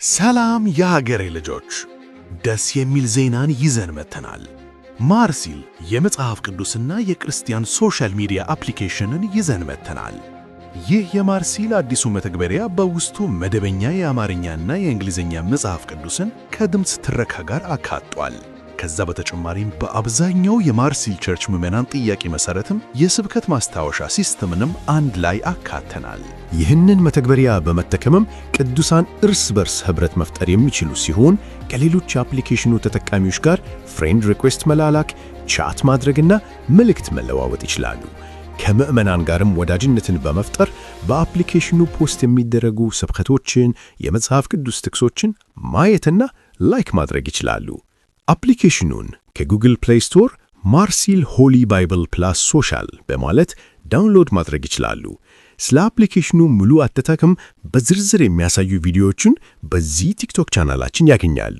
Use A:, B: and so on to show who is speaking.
A: ሰላም የሀገሬ ልጆች፣ ደስ የሚል ዜናን ይዘን መጥተናል። ማርሲል የመጽሐፍ ቅዱስና የክርስቲያን ሶሻል ሚዲያ አፕሊኬሽንን ይዘን መጥተናል። ይህ የማርሲል አዲሱ መተግበሪያ በውስጡ መደበኛ የአማርኛና የእንግሊዝኛ መጽሐፍ ቅዱስን ከድምፅ ትረካ ጋር አካቷል። ከዛ በተጨማሪም በአብዛኛው የማርሲል ቸርች ምዕመናን ጥያቄ መሰረትም የስብከት ማስታወሻ ሲስተምንም አንድ ላይ አካተናል።
B: ይህንን መተግበሪያ በመጠቀምም ቅዱሳን እርስ በርስ ህብረት መፍጠር የሚችሉ ሲሆን ከሌሎች የአፕሊኬሽኑ ተጠቃሚዎች ጋር ፍሬንድ ሪኩዌስት መላላክ፣ ቻት ማድረግና መልእክት መለዋወጥ ይችላሉ። ከምዕመናን ጋርም ወዳጅነትን በመፍጠር በአፕሊኬሽኑ ፖስት የሚደረጉ ስብከቶችን፣ የመጽሐፍ ቅዱስ ጥቅሶችን ማየትና ላይክ ማድረግ ይችላሉ። አፕሊኬሽኑን ከጉግል ፕሌይ ስቶር ማርሲል ሆሊ ባይብል ፕላስ ሶሻል በማለት ዳውንሎድ ማድረግ ይችላሉ። ስለ አፕሊኬሽኑ ሙሉ አጠቃቀም በዝርዝር የሚያሳዩ ቪዲዮዎችን በዚህ ቲክቶክ ቻናላችን ያገኛሉ።